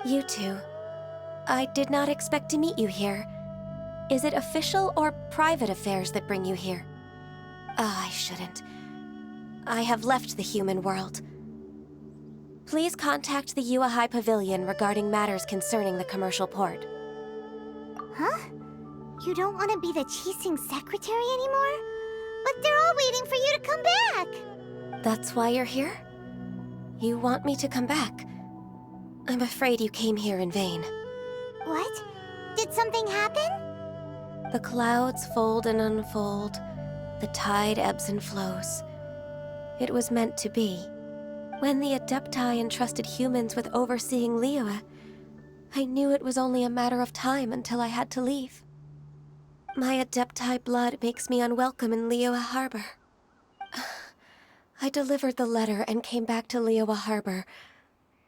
You two. I did not expect to meet you here. Is it official or private affairs that bring you here? I shouldn't. I have left the human world. Please contact the Yuehai Pavilion regarding matters concerning the commercial port. Huh? You don't want to be the Qixing secretary anymore? But they're all waiting for you to come back! That's why you're here? You want me to come back? I'm afraid you came here in vain. What? Did something happen? The clouds fold and unfold. The tide ebbs and flows. It was meant to be. When the Adepti entrusted humans with overseeing Liyue, I knew it was only a matter of time until I had to leave. My Adepti blood makes me unwelcome in Liyue Harbor. I delivered the letter and came back to Liyue Harbor,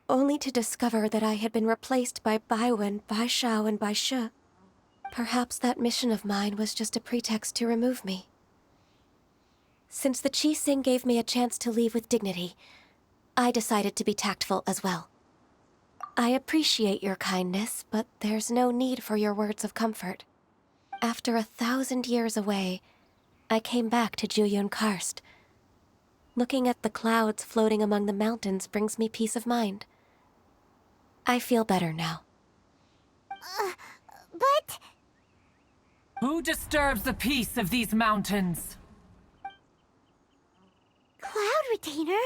only to discover that I had been replaced by Baiwen, Baishao, and Baishu. Perhaps that mission of mine was just a pretext to remove me. Since the Qixing gave me a chance to leave with dignity, I decided to be tactful as well. I appreciate your kindness, but there's no need for your words of comfort. After 1,000 years away, I came back to Juyun Karst. Looking at the clouds floating among the mountains brings me peace of mind. I feel better now. But... Who disturbs the peace of these mountains? Cloud Retainer,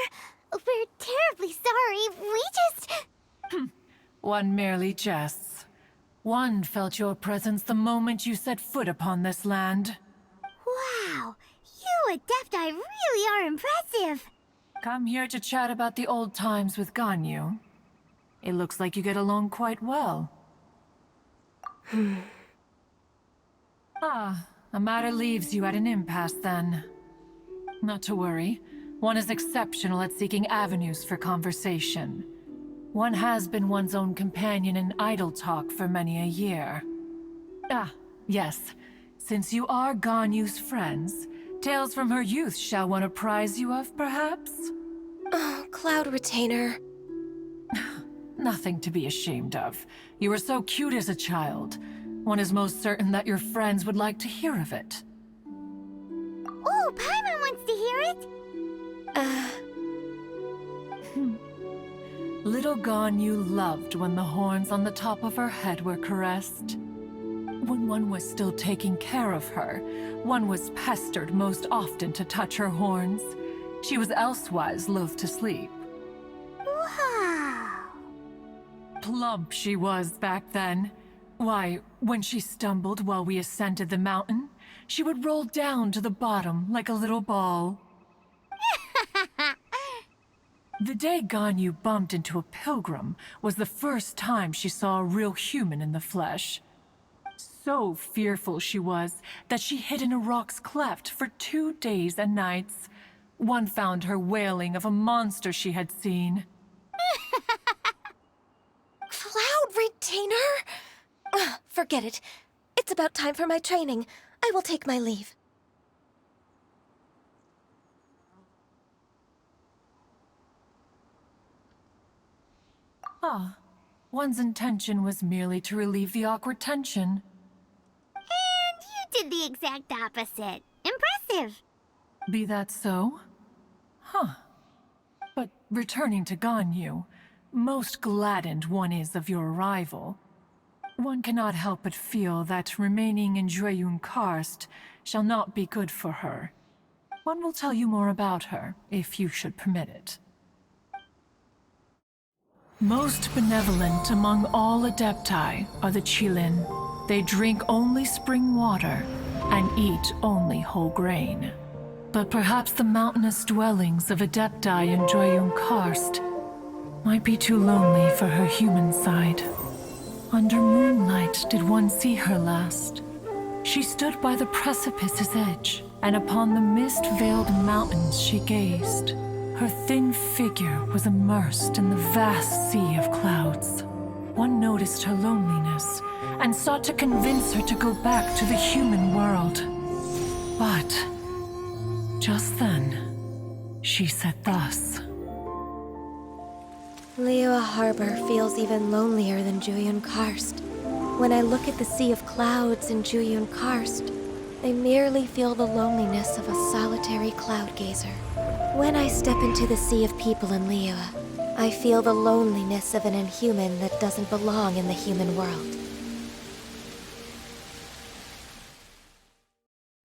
we're terribly sorry. We just... One merely jests. One felt your presence the moment you set foot upon this land. Wow, you Adepti really are impressive. Come here to chat about the old times with Ganyu. It looks like you get along quite well. A matter leaves you at an impasse then. Not to worry. One is exceptional at seeking avenues for conversation. One has been one's own companion in idle talk for many a year. Yes. Since you are Ganyu's friends, tales from her youth shall one apprise you of, perhaps? Oh, Cloud Retainer. Nothing to be ashamed of. You were so cute as a child. One is most certain that your friends would like to hear of it. Oh, Paimon wants to hear it! Little Ganyu loved when the horns on the top of her head were caressed. When one was still taking care of her, one was pestered most often to touch her horns. She was elsewise loath to sleep. Wow! Plump she was back then. Why, when she stumbled while we ascended the mountain, she would roll down to the bottom like a little ball. The day Ganyu bumped into a pilgrim was the first time she saw a real human in the flesh. So fearful she was that she hid in a rock's cleft for 2 days and nights. One found her wailing of a monster she had seen. Cloud Retainer? Forget it. It's about time for my training. I will take my leave. One's intention was merely to relieve the awkward tension. And you did the exact opposite. Impressive! Be that so? But returning to Ganyu, most gladdened one is of your arrival. One cannot help but feel that remaining in Juyun Karst shall not be good for her. One will tell you more about her, if you should permit it. Most benevolent among all Adepti are the Qilin. They drink only spring water and eat only whole grain. But perhaps the mountainous dwellings of Adepti in Juyun Karst might be too lonely for her human side. Under moonlight did one see her last. She stood by the precipice's edge, and upon the mist-veiled mountains she gazed. Her thin figure was immersed in the vast sea of clouds. One noticed her loneliness, and sought to convince her to go back to the human world. But just then, she said thus. Liyue Harbor feels even lonelier than Jueyun Karst. When I look at the sea of clouds in Jueyun Karst, they merely feel the loneliness of a solitary cloud gazer. When I step into the sea of people in Liyue, I feel the loneliness of an inhuman that doesn't belong in the human world.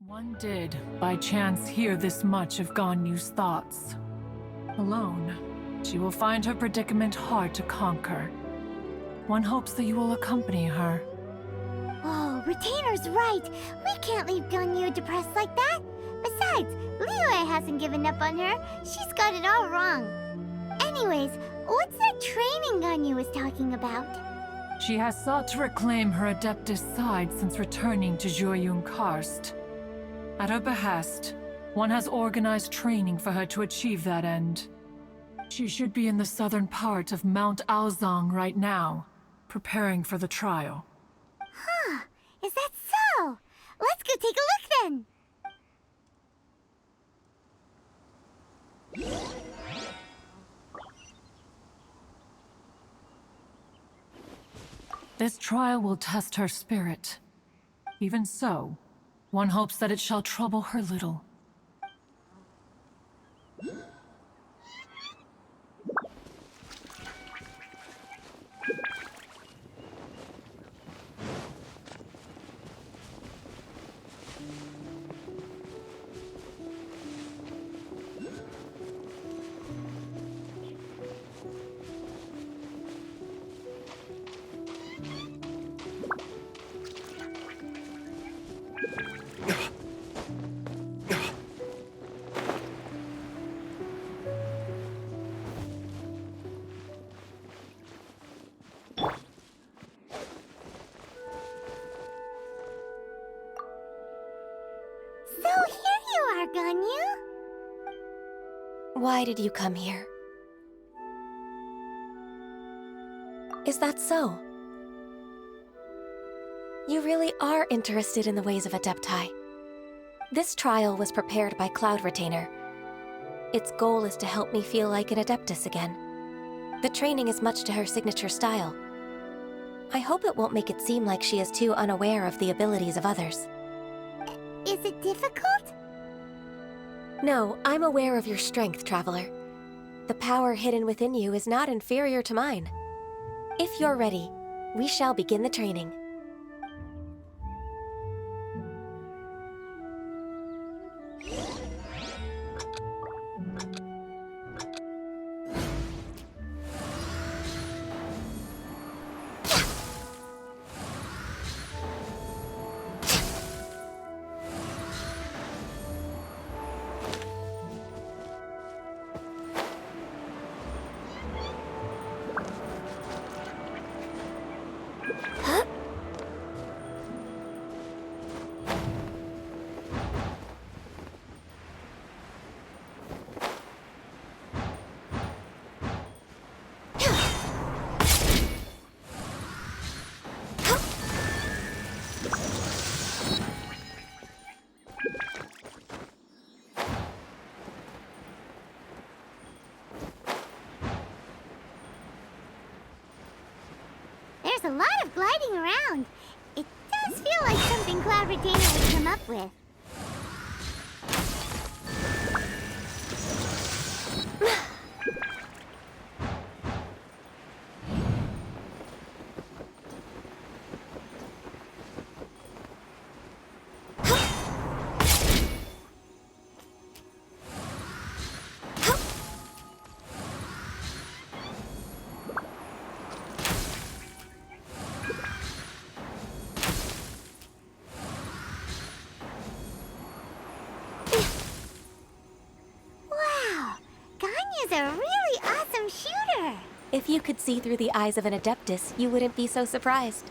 One did, by chance, hear this much of Ganyu's thoughts. Alone, she will find her predicament hard to conquer. One hopes that you will accompany her. Oh, Retainer's right. We can't leave Ganyu depressed like that. Besides, Liyue hasn't given up on her. She's got it all wrong. Anyways, what's that training Ganyu was talking about? She has sought to reclaim her Adeptus side since returning to Jueyun Karst. At her behest, one has organized training for her to achieve that end. She should be in the southern part of Mount Aozang right now, preparing for the trial. Huh, is that so? Let's go take a look then! This trial will test her spirit. Even so, one hopes that it shall trouble her little. So here you are, Ganyu. Why did you come here? Is that so? You really are interested in the ways of Adepti. This trial was prepared by Cloud Retainer. Its goal is to help me feel like an Adeptus again. The training is much to her signature style. I hope it won't make it seem like she is too unaware of the abilities of others. Is it difficult? No, I'm aware of your strength, Traveler. The power hidden within you is not inferior to mine. If you're ready, we shall begin the training. There's a lot of gliding around. It does feel like something Cloud Retainer would come up with. Wow, Ganyu's a really awesome shooter. If you could see through the eyes of an Adeptus, you wouldn't be so surprised.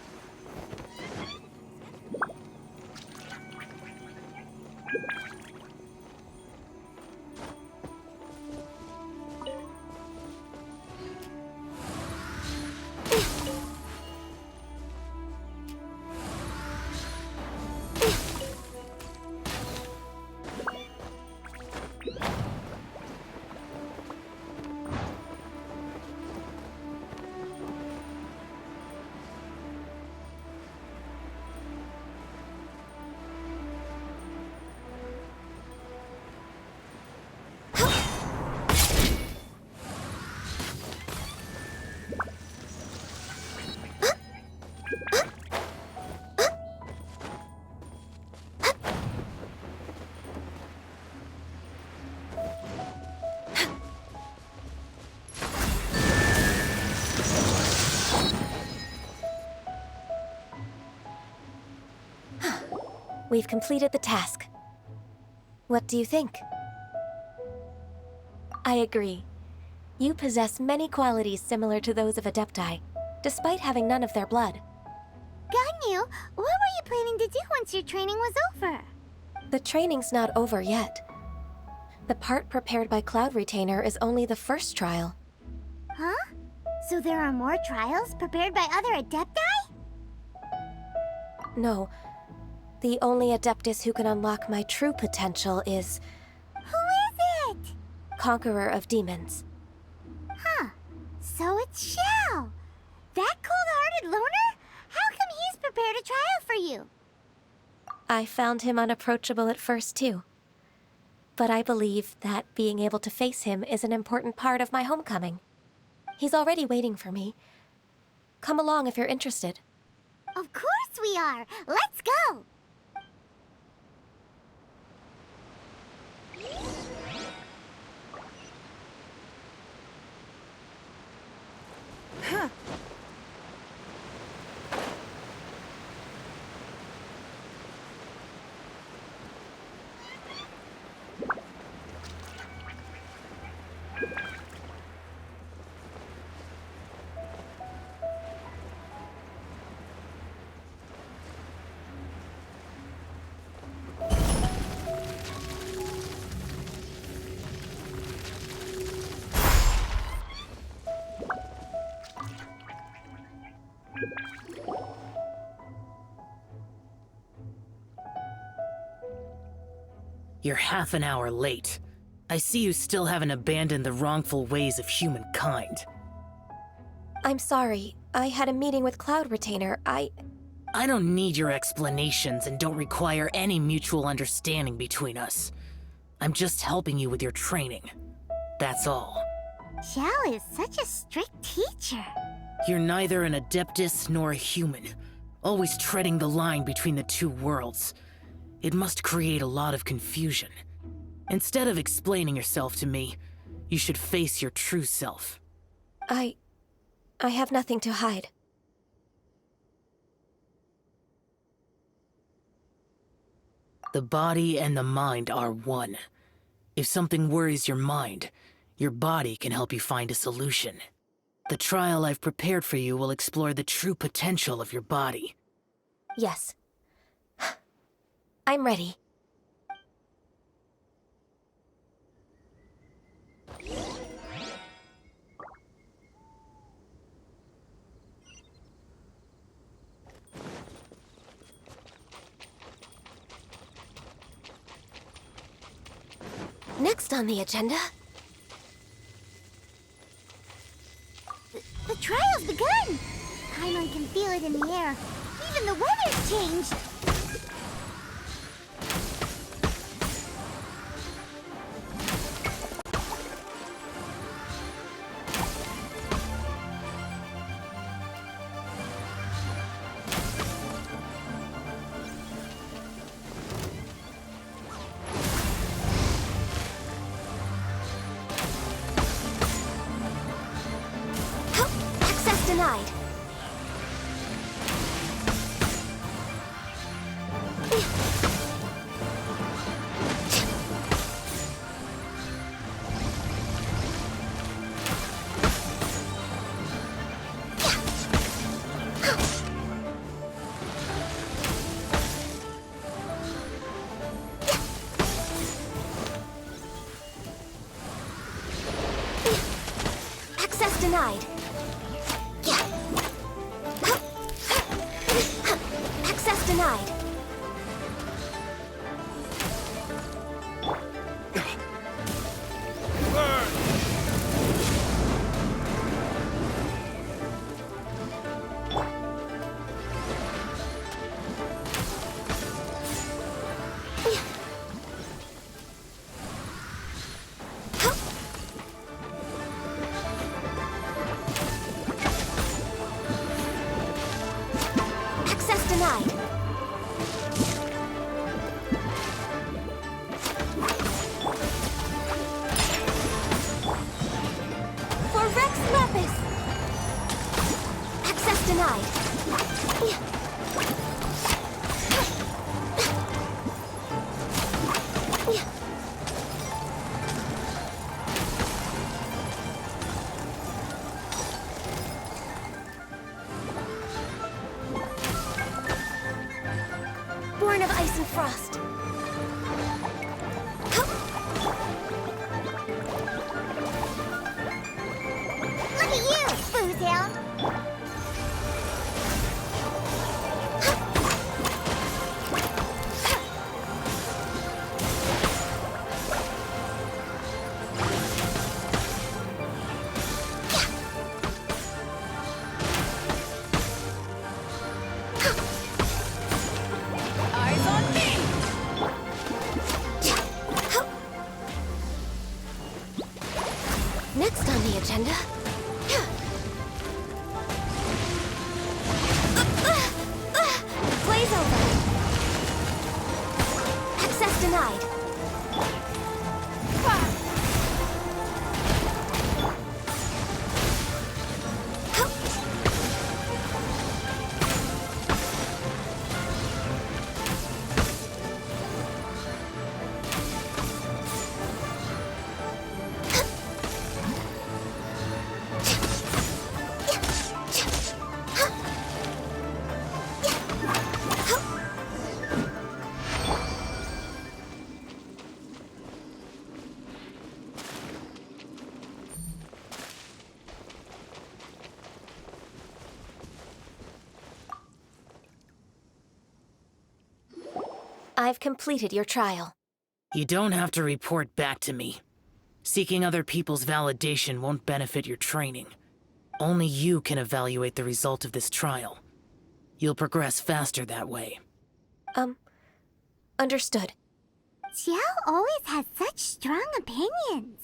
We've completed the task. What do you think? I agree. You possess many qualities similar to those of Adepti, despite having none of their blood. Ganyu, what were you planning to do once your training was over? The training's not over yet. The part prepared by Cloud Retainer is only the first trial. Huh? So there are more trials prepared by other Adepti? No. The only Adeptus who can unlock my true potential is Who is it? Conqueror of Demons. Huh. So it's Xiao. That cold-hearted loner? How come he's prepared a trial for you? I found him unapproachable at first, too. But I believe that being able to face him is an important part of my homecoming. He's already waiting for me. Come along if you're interested. Of course we are. Let's go. You're half an hour late. I see you still haven't abandoned the wrongful ways of humankind. I'm sorry. I had a meeting with Cloud Retainer. I don't need your explanations and don't require any mutual understanding between us. I'm just helping you with your training. That's all. Xiao is such a strict teacher. You're neither an Adeptus nor a human, always treading the line between the two worlds. It must create a lot of confusion. Instead of explaining yourself to me, you should face your true self. I have nothing to hide. The body and the mind are one. If something worries your mind, your body can help you find a solution. The trial I've prepared for you will explore the true potential of your body. Yes. I'm ready. Next on the agenda... The trial's begun! Paimon can feel it in the air. Even the weather's changed. Access denied. Access denied. Access denied. Access denied. For Rex Lapis. Access denied. of ice and frost. Look at you, Foozale! Eyes on me! Next on the agenda. Glaze over. Access denied. I've completed your trial. You don't have to report back to me. Seeking other people's validation won't benefit your training. Only you can evaluate the result of this trial. You'll progress faster that way. Understood. Xiao always has such strong opinions.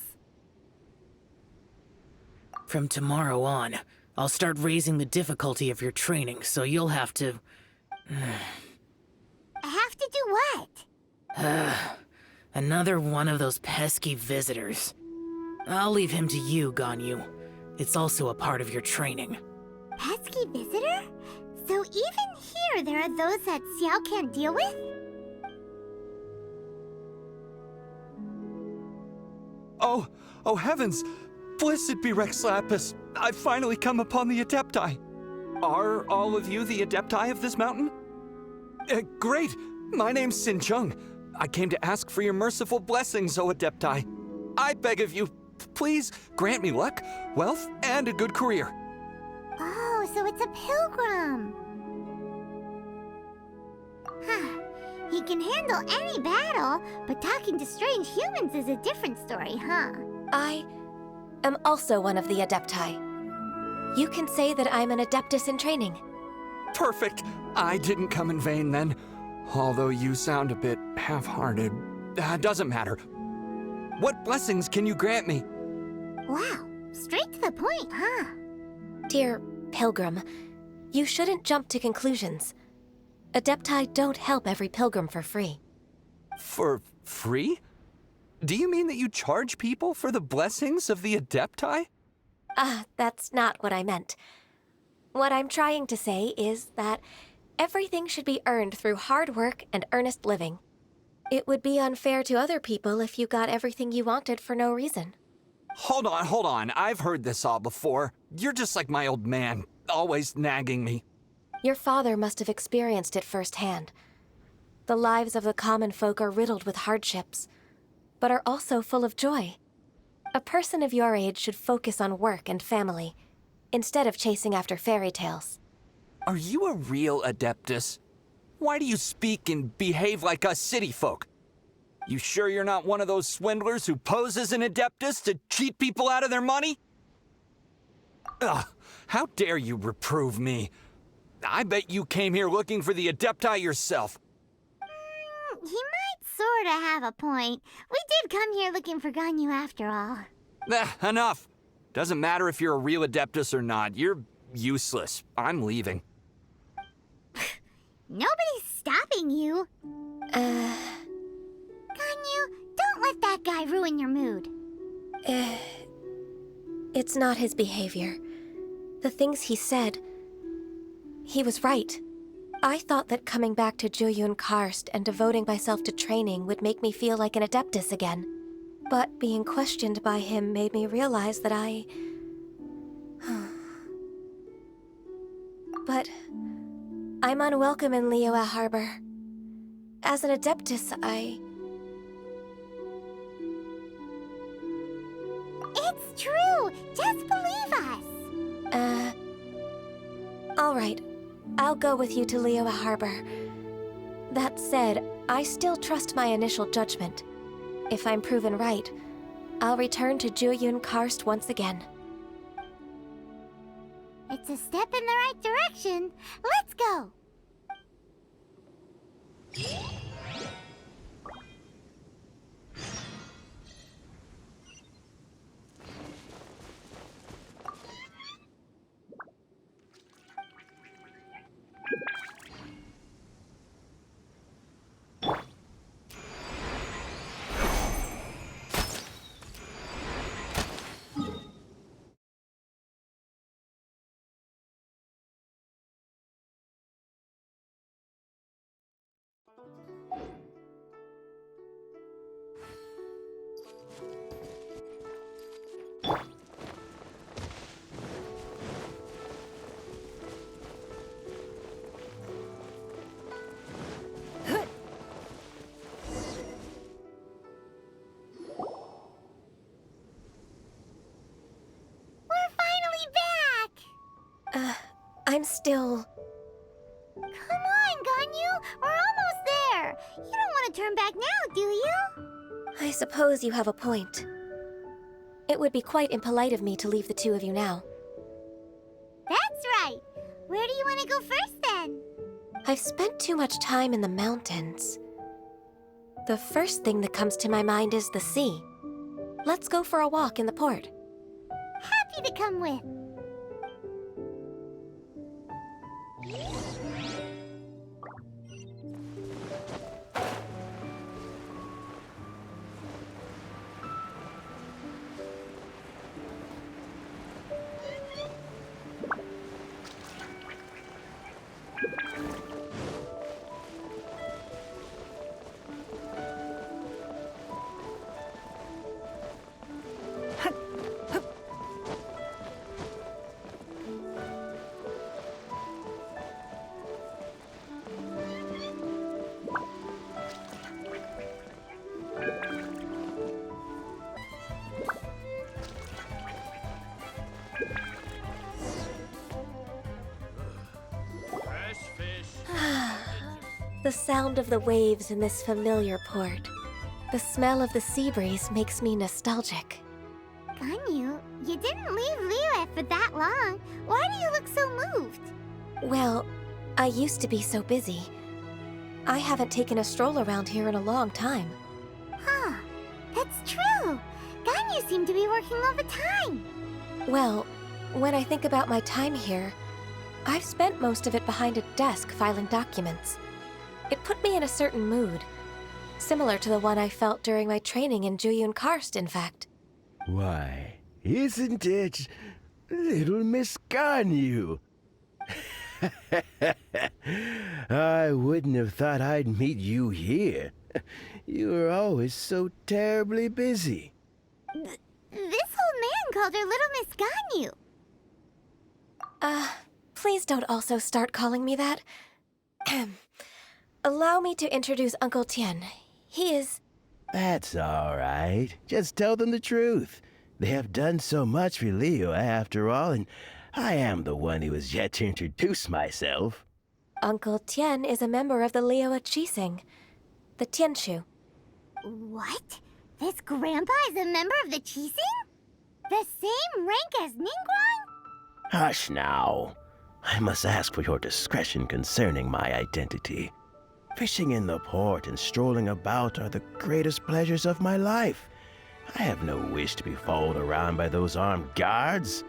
From tomorrow on, I'll start raising the difficulty of your training, so you'll have to... I have to do what? Another one of those pesky visitors. I'll leave him to you, Ganyu. It's also a part of your training. Pesky visitor? So even here there are those that Xiao can't deal with? Oh heavens! Blessed be Rex Lapis! I've finally come upon the Adepti! Are all of you the Adepti of this mountain? Great! My name's Sin Chung. I came to ask for your merciful blessings, O Adepti. I beg of you, please grant me luck, wealth, and a good career. Oh, so it's a pilgrim. Huh. He can handle any battle, but talking to strange humans is a different story, huh? I am also one of the Adepti. You can say that I'm an Adeptus in training. Perfect! I didn't come in vain then. Although you sound a bit half-hearted. Doesn't matter. What blessings can you grant me? Wow, straight to the point, huh? Dear Pilgrim, you shouldn't jump to conclusions. Adepti don't help every pilgrim for free. For free? Do you mean that you charge people for the blessings of the Adepti? That's not what I meant. What I'm trying to say is that everything should be earned through hard work and earnest living. It would be unfair to other people if you got everything you wanted for no reason. Hold on. I've heard this all before. You're just like my old man, always nagging me. Your father must have experienced it firsthand. The lives of the common folk are riddled with hardships, but are also full of joy. A person of your age should focus on work and family, instead of chasing after fairy tales. Are you a real Adeptus? Why do you speak and behave like us city folk? You sure you're not one of those swindlers who pose as an Adeptus to cheat people out of their money? Ugh, how dare you reprove me? I bet you came here looking for the Adepti yourself. He might sorta have a point. We did come here looking for Ganyu after all. Enough. Doesn't matter if you're a real Adeptus or not. You're useless. I'm leaving. Nobody's stopping you. Ganyu, don't let that guy ruin your mood. It's not his behavior. The things he said, he was right. I thought that coming back to Juyun Karst and devoting myself to training would make me feel like an Adeptus again. But being questioned by him made me realize that But I'm unwelcome in Liyue Harbor. as an Adeptus, It's true! Just believe us! Alright. I'll go with you to Liyue Harbor. That said, I still trust my initial judgment. If I'm proven right, I'll return to Jueyun Karst once again. It's a step in the right direction. Let's go! I'm still... Come on, Ganyu! We're almost there! You don't want to turn back now, do you? I suppose you have a point. It would be quite impolite of me to leave the two of you now. That's right! Where do you want to go first, then? I've spent too much time in the mountains. The first thing that comes to my mind is the sea. Let's go for a walk in the port. Happy to come with. The sound of the waves in this familiar port. The smell of the sea breeze makes me nostalgic. Ganyu, you didn't leave Liyue for that long. Why do you look so moved? Well, I used to be so busy. I haven't taken a stroll around here in a long time. Huh, that's true. Ganyu seemed to be working all the time. Well, when I think about my time here, I've spent most of it behind a desk filing documents. It put me in a certain mood, similar to the one I felt during my training in Jueyun Karst, in fact. Why, isn't it little Miss Ganyu? I wouldn't have thought I'd meet you here. You were always so terribly busy. This old man called her Little Miss Ganyu. Please don't also start calling me that. Allow me to introduce Uncle Tien. He is... That's all right. Just tell them the truth. They have done so much for Liyue after all, and I am the one who has yet to introduce myself. Uncle Tien is a member of the Liyue Qixing, the Tianshu. What? This grandpa is a member of the Qixing? The same rank as Ningguang? Hush now. I must ask for your discretion concerning my identity. Fishing in the port and strolling about are the greatest pleasures of my life. I have no wish to be followed around by those armed guards.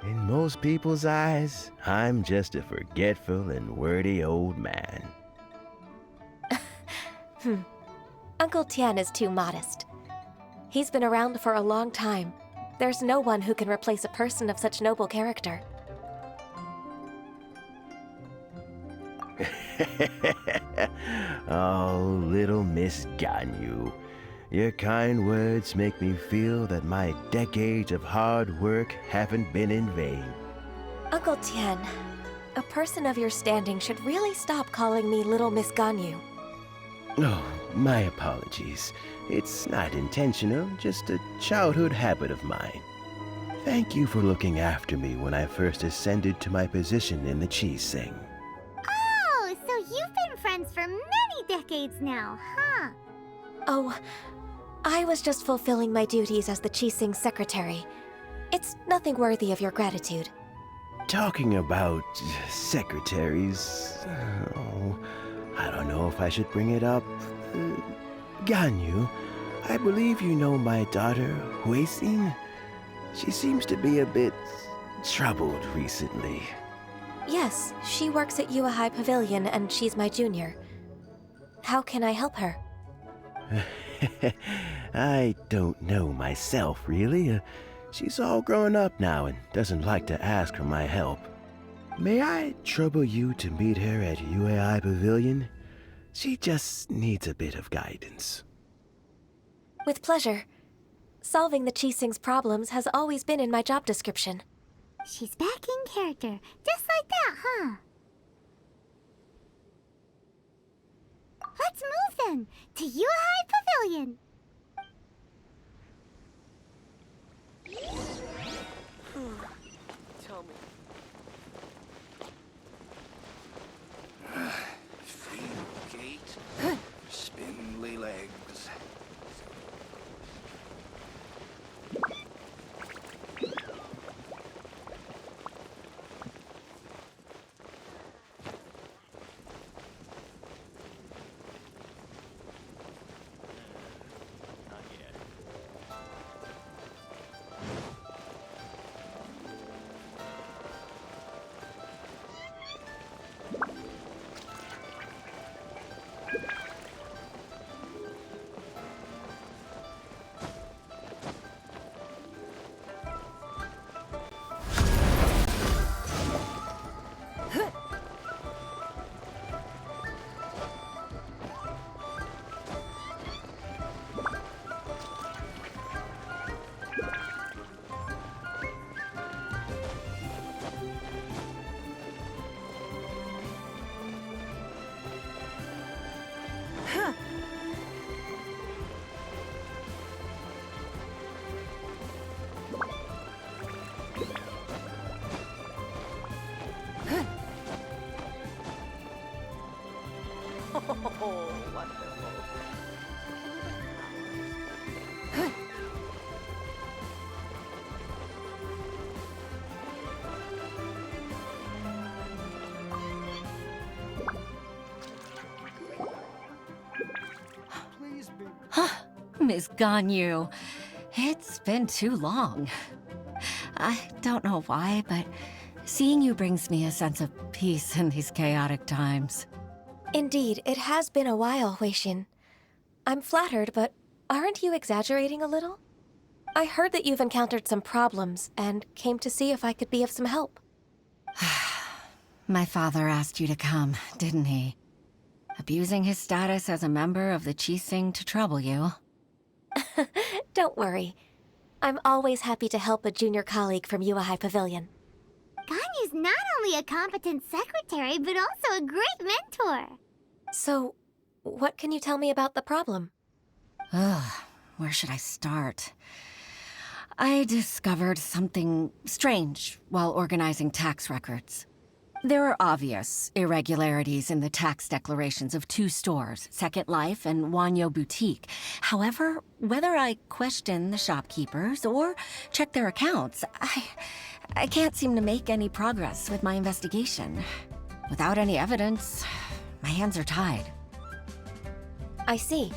In most people's eyes, I'm just a forgetful and wordy old man. Uncle Tien is too modest. He's been around for a long time. There's no one who can replace a person of such noble character. Oh, little Miss Ganyu. Your kind words make me feel that my decades of hard work haven't been in vain. Uncle Tien, a person of your standing should really stop calling me Little Miss Ganyu. Oh, my apologies. It's not intentional, just a childhood habit of mine. Thank you for looking after me when I first ascended to my position in the cheese sing. Oh, so you've been friends for many decades now, huh? Oh, I was just fulfilling my duties as the Chising secretary. It's nothing worthy of your gratitude. Talking about secretaries, I don't know if I should bring it up. Ganyu, I believe you know my daughter, Huixin. She seems to be a bit troubled recently. Yes, she works at Yuehai Pavilion and she's my junior. How can I help her? I don't know myself, really. She's all grown up now and doesn't like to ask for my help. May I trouble you to meet her at Yuehai Pavilion? She just needs a bit of guidance. With pleasure. Solving the Chising's problems has always been in my job description. She's back in character, just like that, huh? Let's move then, to Yuehai Pavilion. Tell me. Free gate, spindly legs. Oh, wonderful. Please be. Miss Ganyu, it's been too long. I don't know why, but seeing you brings me a sense of peace in these chaotic times. Indeed, it has been a while, Huixin. I'm flattered, but aren't you exaggerating a little? I heard that you've encountered some problems and came to see if I could be of some help. My father asked you to come, didn't he? Abusing his status as a member of the Chising to trouble you. Don't worry. I'm always happy to help a junior colleague from Yuehai Pavilion. Ganyu's not only a competent secretary, but also a great mentor. So, what can you tell me about the problem? Ugh, where should I start? I discovered something strange while organizing tax records. There are obvious irregularities in the tax declarations of two stores, Second Life and Wanyo Boutique. However, whether I question the shopkeepers or check their accounts, I can't seem to make any progress with my investigation. Without any evidence, my hands are tied. I see.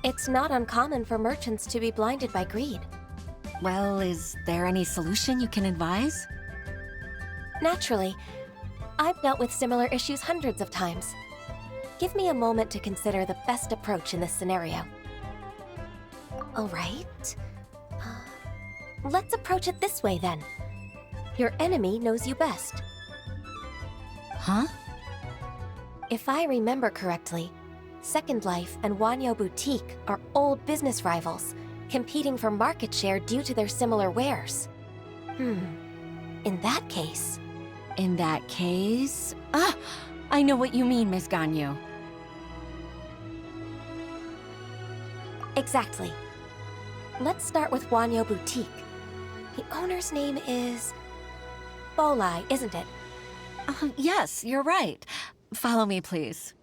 It's not uncommon for merchants to be blinded by greed. Well, is there any solution you can advise? Naturally. I've dealt with similar issues hundreds of times. Give me a moment to consider the best approach in this scenario. All right. Let's approach it this way, then. Your enemy knows you best. Huh? If I remember correctly, Second Life and Wanyo Boutique are old business rivals, competing for market share due to their similar wares. In that case... In that case... I know what you mean, Miss Ganyu. Exactly. Let's start with Wanyo Boutique. The owner's name is... Bolai, isn't it? Yes, you're right. Follow me, please.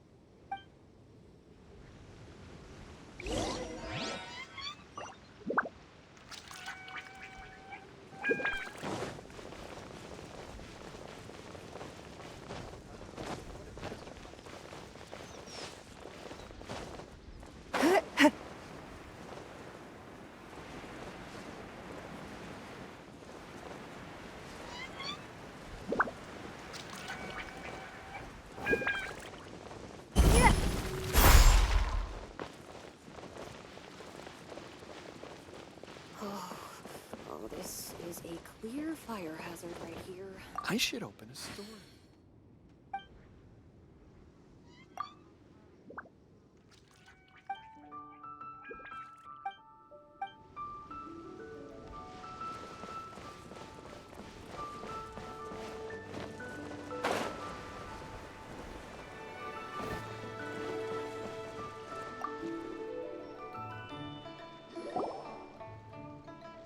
Oh, this is a clear fire hazard right here. I should open a store.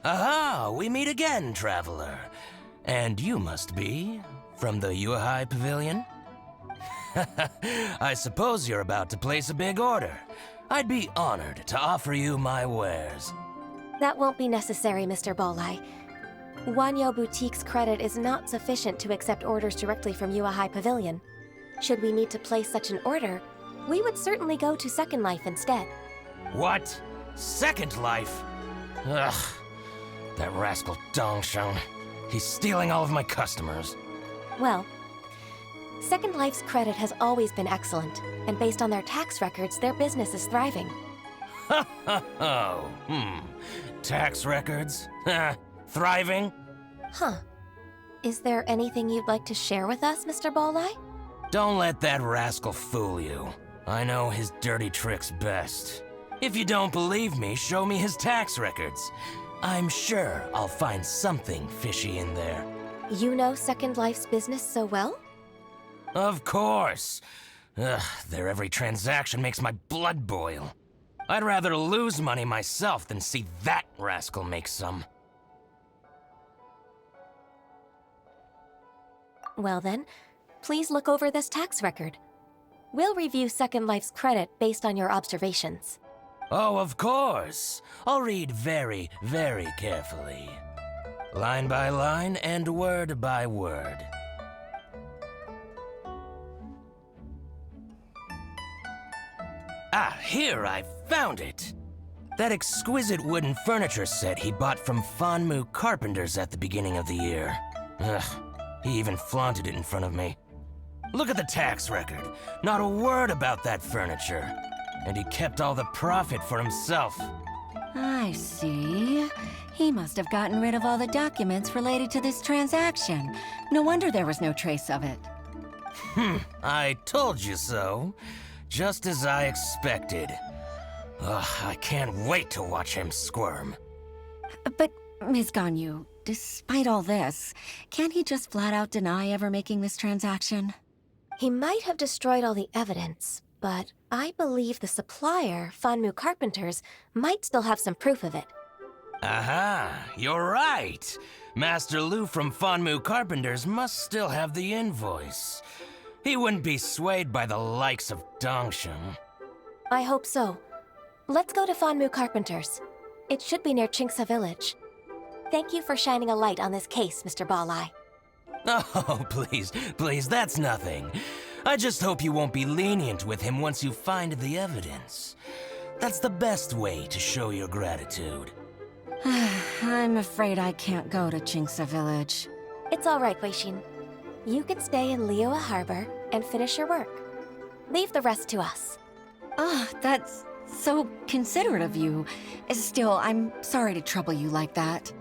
Aha! We meet again, traveler. And you must be from the Yuhai Pavilion? I suppose you're about to place a big order. I'd be honored to offer you my wares. That won't be necessary, Mr. Bolai. Wanyo Boutique's credit is not sufficient to accept orders directly from Yuahai Pavilion. Should we need to place such an order, we would certainly go to Second Life instead. What? Second Life? Ugh. That rascal Dongsheng. He's stealing all of my customers. Well, Second Life's credit has always been excellent, and based on their tax records, their business is thriving. Oh, tax records? Thriving? Huh. Is there anything you'd like to share with us, Mr. Bolai? Don't let that rascal fool you. I know his dirty tricks best. If you don't believe me, show me his tax records. I'm sure I'll find something fishy in there. You know Second Life's business so well? Of course. Ugh, their every transaction makes my blood boil. I'd rather lose money myself than see that rascal make some. Well then, please look over this tax record. We'll review Second Life's credit based on your observations. Oh, of course. I'll read very, very carefully. Line by line and word by word. Ah, here, I found it! That exquisite wooden furniture set he bought from Fanmu Carpenters at the beginning of the year. Ugh, he even flaunted it in front of me. Look at the tax record. Not a word about that furniture. And he kept all the profit for himself. I see. He must have gotten rid of all the documents related to this transaction. No wonder there was no trace of it. I told you so. Just as I expected. Ugh, I can't wait to watch him squirm. But, Ms. Ganyu, despite all this, can't he just flat out deny ever making this transaction? He might have destroyed all the evidence, but I believe the supplier, Fanmu Carpenters, might still have some proof of it. Aha, you're right. Master Lu from Fanmu Carpenters must still have the invoice. He wouldn't be swayed by the likes of Dongsheng. I hope so. Let's go to Fanmu Carpenters. It should be near Chingsa Village. Thank you for shining a light on this case, Mr. Balai. Oh, please, that's nothing. I just hope you won't be lenient with him once you find the evidence. That's the best way to show your gratitude. I'm afraid I can't go to Chingsa Village. It's all right, Weishin. You can stay in Liyue Harbor and finish your work. Leave the rest to us. Oh, that's so considerate of you. Still, I'm sorry to trouble you like that.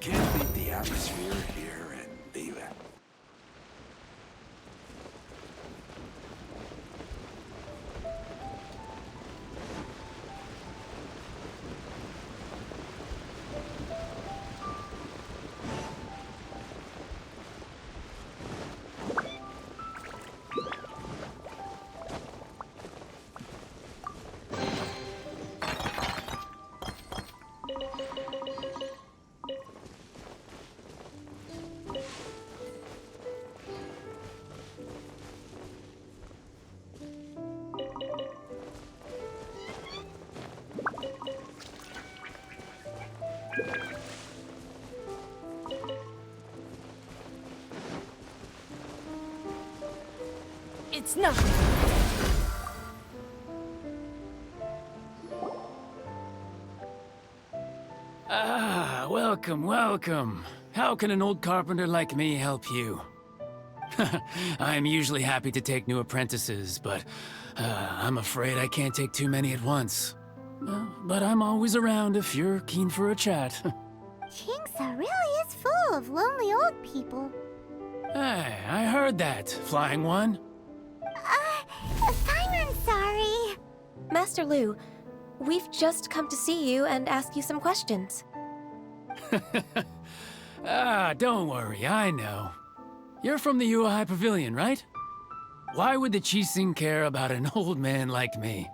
can't beat the atmosphere here and leave it. It's nothing. Ah, welcome, welcome. How can an old carpenter like me help you? I'm usually happy to take new apprentices, but I'm afraid I can't take too many at once. But I'm always around if you're keen for a chat. Chingsa really is full of lonely old people. Hey, I heard that, Flying One. Fine, I'm sorry. Master Lu, we've just come to see you and ask you some questions. Don't worry, I know. You're from the Yuehai Pavilion, right? Why would the Qixing care about an old man like me?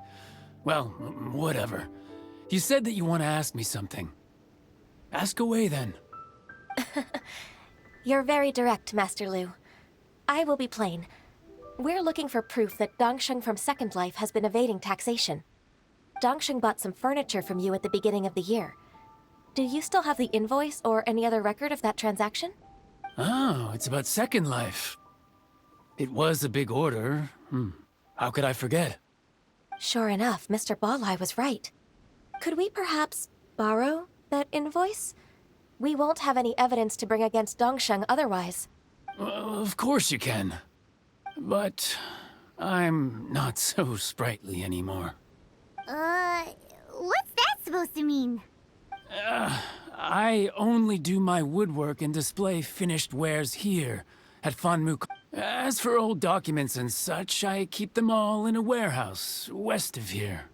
Well, whatever. You said that you want to ask me something. Ask away, then. You're very direct, Master Lu. I will be plain. We're looking for proof that Dongsheng from Second Life has been evading taxation. Dongsheng bought some furniture from you at the beginning of the year. Do you still have the invoice or any other record of that transaction? Oh, it's about Second Life. It was a big order. How could I forget? Sure enough, Mr. Balai was right. Could we perhaps borrow that invoice? We won't have any evidence to bring against Dongsheng otherwise. Of course you can. But I'm not so sprightly anymore. What's that supposed to mean? I only do my woodwork and display finished wares here, at Fanmu. As for old documents and such, I keep them all in a warehouse, west of here.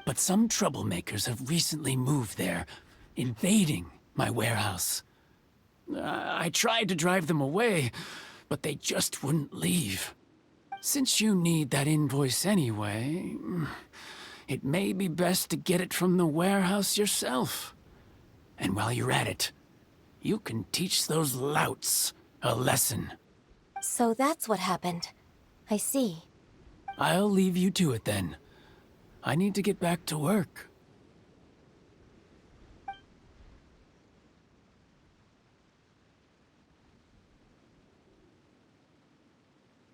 But some troublemakers have recently moved there, invading my warehouse. I tried to drive them away, but they just wouldn't leave. Since you need that invoice anyway, it may be best to get it from the warehouse yourself. And while you're at it, you can teach those louts a lesson. So that's what happened. I see. I'll leave you to it then. I need to get back to work.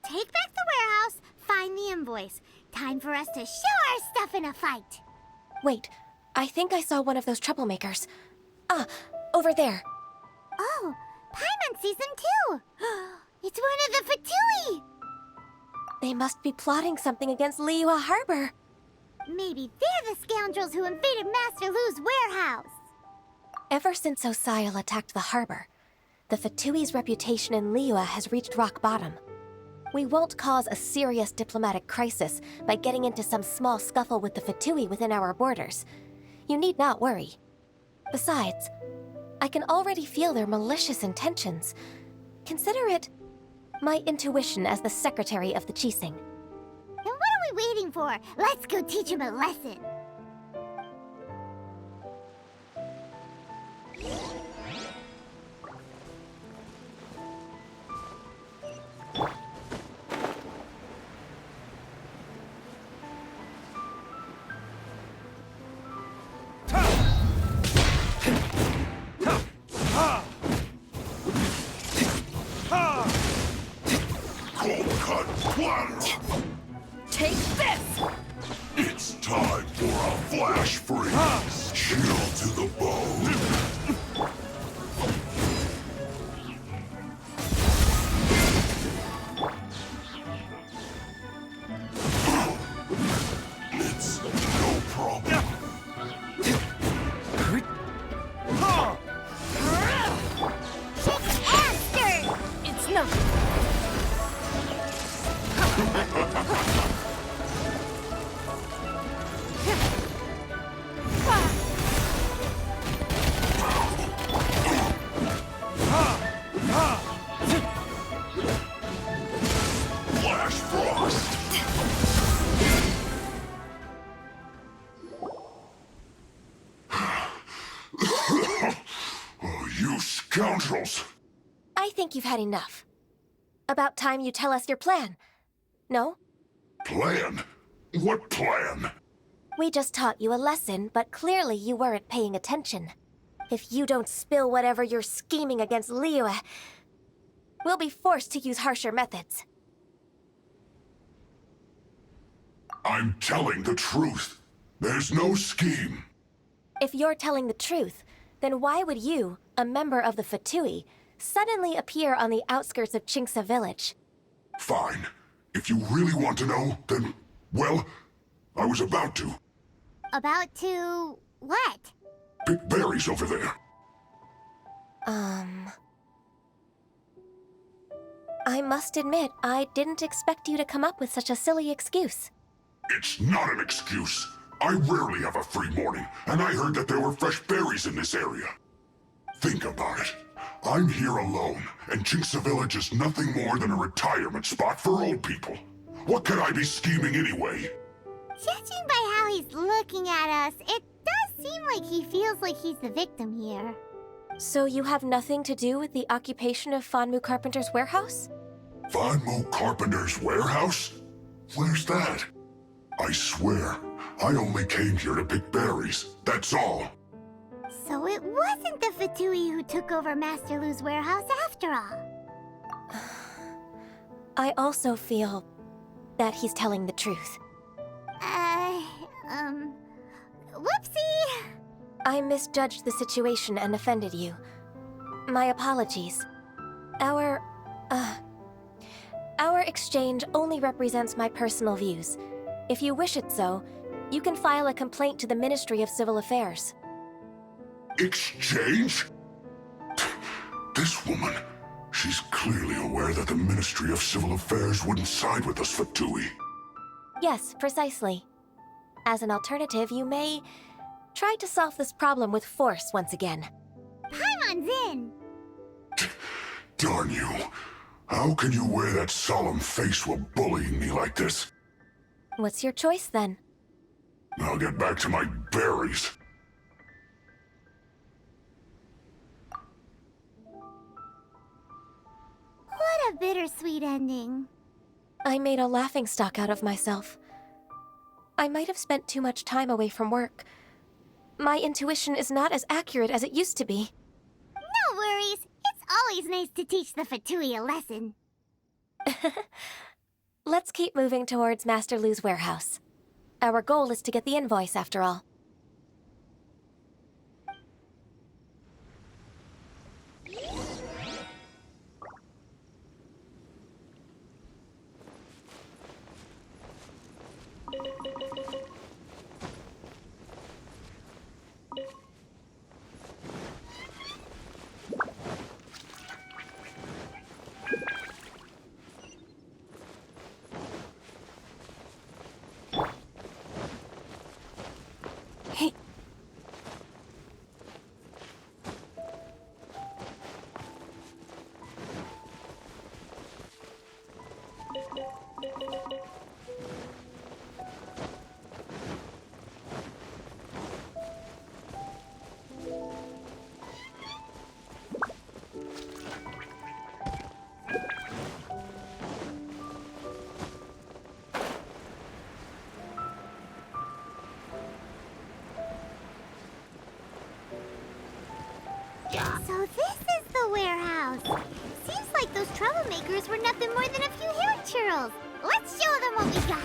Take back the warehouse, find the invoice. Time for us to show our stuff in a fight. Wait, I think I saw one of those troublemakers. Ah, over there. Oh, Paimon sees them too. It's one of the Fatui. They must be plotting something against Liyue Harbor. Maybe they're the scoundrels who invaded Master Lu's warehouse. Ever since Osial attacked the harbor, the Fatui's reputation in Liyue has reached rock bottom. We won't cause a serious diplomatic crisis by getting into some small scuffle with the Fatui within our borders. You need not worry. Besides, I can already feel their malicious intentions. Consider it my intuition as the secretary of the Qixing. Then what are we waiting for? Let's go teach him a lesson. Take this! It's time for a flash freeze. Chill to the bone. It's no problem. Scoundrels! I think you've had enough. About time you tell us your plan. No? Plan? What plan? We just taught you a lesson, but clearly you weren't paying attention. If you don't spill whatever you're scheming against Liyue, we'll be forced to use harsher methods. I'm telling the truth. There's no scheme. If you're telling the truth, then why would you, a member of the Fatui, suddenly appear on the outskirts of Chinksa village? Fine. If you really want to know, then, well, I was about to. About to... what? Pick berries over there. I must admit, I didn't expect you to come up with such a silly excuse. It's not an excuse. I rarely have a free morning, and I heard that there were fresh berries in this area. Think about it. I'm here alone, and Chinksa Village is nothing more than a retirement spot for old people. What could I be scheming anyway? Judging by how he's looking at us, it does seem like he feels like he's the victim here. So you have nothing to do with the occupation of Fanmu Carpenter's warehouse? Fanmu Carpenter's warehouse? Where's that? I swear, I only came here to pick berries, that's all. So it wasn't the Fatui who took over Master Lu's warehouse after all. I also feel that he's telling the truth. Whoopsie! I misjudged the situation and offended you. My apologies. Our exchange only represents my personal views. If you wish it so, you can file a complaint to the Ministry of Civil Affairs. Exchange? This woman, she's clearly aware that the Ministry of Civil Affairs wouldn't side with us, Fatui. Yes, precisely. As an alternative, you may try to solve this problem with force once again. Paimon's in! Darn you. How can you wear that solemn face while bullying me like this? What's your choice, then? I'll get back to my berries. What a bittersweet ending. I made a laughingstock out of myself. I might have spent too much time away from work. My intuition is not as accurate as it used to be. No worries. It's always nice to teach the Fatui a lesson. Let's keep moving towards Master Lu's warehouse. Our goal is to get the invoice, after all. So this is the warehouse. Seems like those troublemakers were nothing more than a few hair churls. Let's show them what we got.